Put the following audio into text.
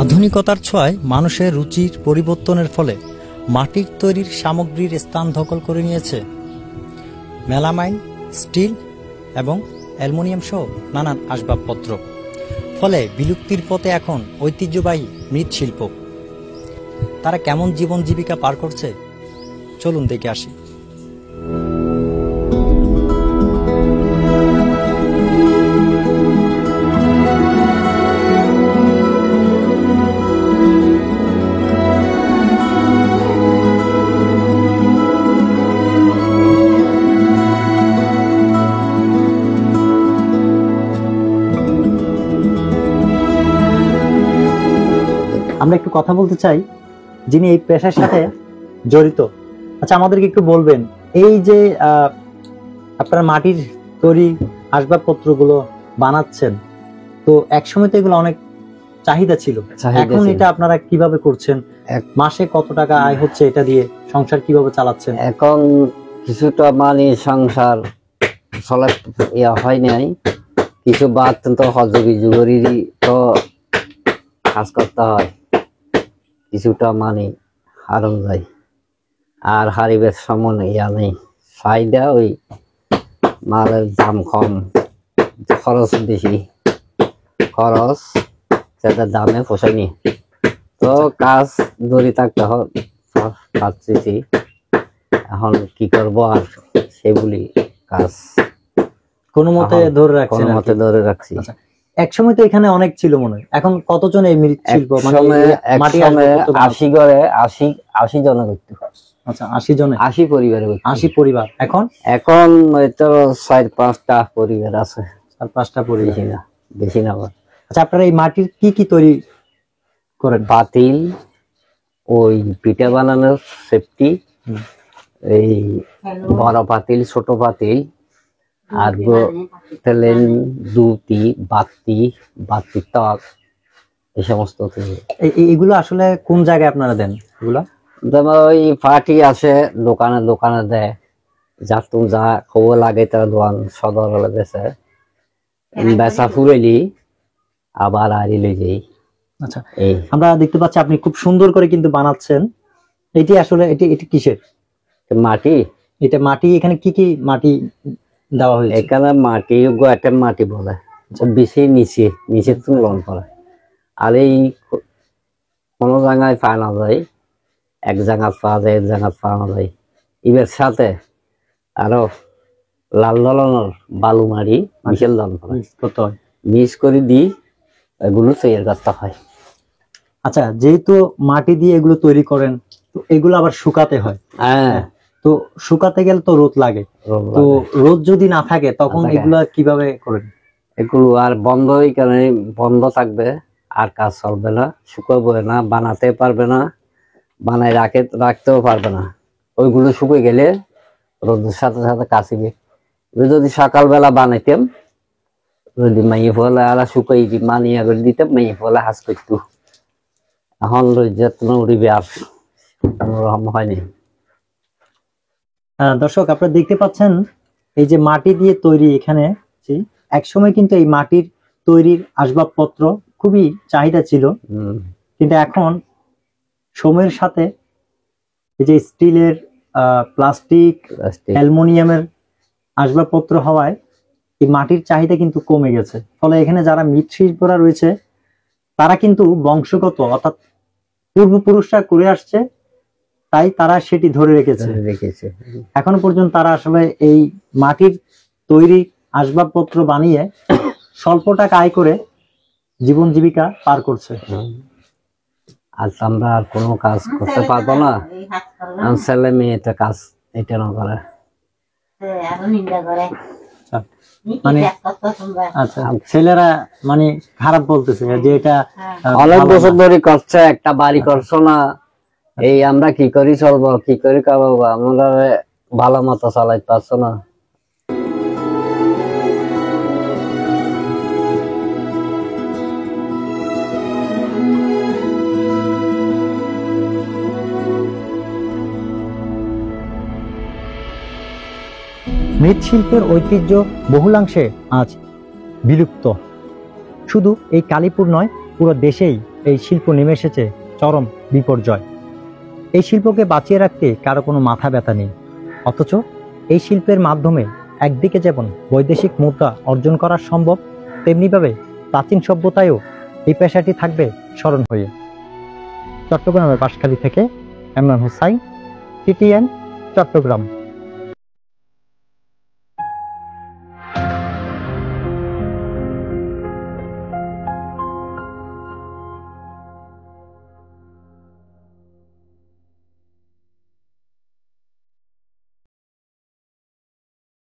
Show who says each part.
Speaker 1: আধুনিকতার ছোঁয়ায় মানুষের রুচির পরিবর্তনের ফলে মাটির তৈরির সামগ্রীর স্থান দখল করে নিয়েছে মেলামাইন, স্টিল এবং অ্যালুমিনিয়াম সহ নানান আসবাবপত্র। ফলে বিলুপ্তির পথে এখন ঐতিহ্যবাহী মৃৎশিল্প। তারা কেমন জীবন জীবিকা পার করছে, চলুন দেখে আসি। আমরা একটু কথা বলতে চাই যিনি এই পেশার সাথে জড়িত। আচ্ছা, আমাদেরকে একটু বলবেন, এই যে আপনারা মাটির তৈরি আসবাবপত্রগুলো বানাচ্ছেন, তো একসময় তো এগুলো অনেক চাহিদা ছিল, এখন এটা আপনারা কিভাবে করছেন? মাসে কত টাকা আয় হচ্ছে এটা দিয়ে? সংসার কিভাবে চালাচ্ছেন?
Speaker 2: এখন কিছুটা মানে সংসার চলা হয় নাই, কিছু বাদ তো হজবি জুগরিরই তো কাজ করতে হয়, কিছুটা মানে হারণ যায়। আর হারিবের সমান ইয়া নেই, চাহিদা ওই মালের দাম কম, খরচ বেশি, খরচ সেটা দামে পোষায়নি, তো কাজ ধরে থাকতে পারছি। এখন কি করবো আর, সেগুলি কাজ
Speaker 1: কোনো মতে ধরে রাখছি। একসময় তো এখানে অনেক ছিল মনে হয়, এখন কতজন এই মৃৎশিল্প মানে
Speaker 2: 80 জন করতো।
Speaker 1: আচ্ছা, 80 জনে
Speaker 2: 80 পরিবারে
Speaker 1: 80 পরিবার। এখন
Speaker 2: হয়তো 4-5টা পরিবার আছে,
Speaker 1: 4-5টা পরিবার,
Speaker 2: বেশি না।
Speaker 1: আচ্ছা, আপনারা এই মাটির কি কি তৈরি করেন?
Speaker 2: পাতিল, ওই পিঠা বানানোর সেফটি, এই বড় পাতিল, ছোট পাতিল, আর তেলেন, দুটি, বাতি টক, এই সমস্ত।
Speaker 1: এগুলো আসলে কোন জায়গায় আপনারা দেন? এগুলো
Speaker 2: যেমন ওই পার্টি আছে, দোকানে দেয়, যা তুমি যা খবর লাগে তারা দোকান সদর হলে বেচে, বেচা ফুরাইলি আবার আরি লই যাই।
Speaker 1: আচ্ছা, আমরা দেখতে পাচ্ছি আপনি খুব সুন্দর করে কিন্তু বানাচ্ছেন। এটি আসলে এটি কিসের
Speaker 2: মাটি?
Speaker 1: এটা মাটি। এখানে কি কি মাটি দেওয়া হয়েছে?
Speaker 2: এখানে মাটি গোয়াটের মাটি বলে, বেশি নিচে তুমি লন করে। আর এই কোনো জায়গায় পাওয়া যায়, এক জায়গায় পাওয়া যায়, এক জায়গায় পাওয়া যায়। এবার সাথে আরো লাল ধরনের বালু মারি মিশেল মিক্স করে দিই, এগুলো তৈরি করতে হয়।
Speaker 1: আচ্ছা, যেহেতু মাটি দিয়ে এগুলো তৈরি করেন, তো এগুলো আবার শুকাতে হয়।
Speaker 2: হ্যাঁ,
Speaker 1: তো শুকাতে গেলে তো রোদ লাগে, তো রোদ যদি না থাকে তখন এগুলা কিভাবে করেন?
Speaker 2: এগুলো আর বন্ধ থাকবে, আর কাজ চলবে না, শুকাবো না, বানাতে পারবে না, বানায় রাখতেও পারবে না। ওইগুলো শুকিয়ে গেলে রোদের সাথে সাথে কাশিবে। যদি সকালবেলা বানাইতাম, যদি মাইয়ে ফলে আর শুকাই মানিয়ে করে দিতাম, মাইয়ে ফলে হাস করতো। এখন যত্ন উড়িবে আর কোনোরকম হয়নি।
Speaker 1: দর্শক, আপনারা দেখতে পাচ্ছেন এই যে মাটি দিয়ে তৈরি, এখানে একসময় কিন্তু এই মাটির তৈরির আসবাবপত্র খুবই চাহিদা ছিল, কিন্তু এখন সময়ের সাথে এই যে স্টিলের, প্লাস্টিক, অ্যালুমিনিয়ামের আসবাবপত্র হওয়ায় এই মাটির চাহিদা কিন্তু কমে গেছে। ফলে এখানে যারা মৃৎশিল্পরা রয়েছে তারা কিন্তু বংশগত অর্থাৎ পূর্বপুরুষরা করে আসছে, তাই তারা সেটি ধরে রেখেছে। এখনো পর্যন্ত তারা আসলে এই মাটির তৈরি আসবাবপত্র বানিয়ে স্বল্প টাকা আয় করে জীবন জীবিকা পার করছে।
Speaker 2: আজ আমরা আর কোনো কাজ করতে পারবো না, ছেলে মেয়েটা কাজ এটা না করে।
Speaker 1: মানে আচ্ছা, ছেলেরা মানে খারাপ বলতেছে যে এটা
Speaker 2: অনেক বছর ধরে করছে, একটা বাড়ি করছো না, এই আমরা কি করি চলবো, কি করি খাবো, আমরা ভালো মতো চালাইতে পারছো না।
Speaker 1: মৃৎশিল্পের ঐতিহ্য বহুলাংশে আজ বিলুপ্ত। শুধু এই কালীপুর নয়, পুরো দেশেই এই শিল্প নেমে এসেছে চরম বিপর্যয়। এই শিল্পকে বাঁচিয়ে রাখতে কারো কোনো মাথা ব্যথা নেই, অথচ এই শিল্পের মাধ্যমে একদিকে যেমন বৈদেশিক মুদ্রা অর্জন করা সম্ভব, তেমনিভাবে প্রাচীন সভ্যতায়ও এই পেশাটি থাকবে স্মরণ হয়ে। চট্টগ্রামের বাঁশখালী থেকে ইমরান হোসাইন, TTN, চট্টগ্রাম।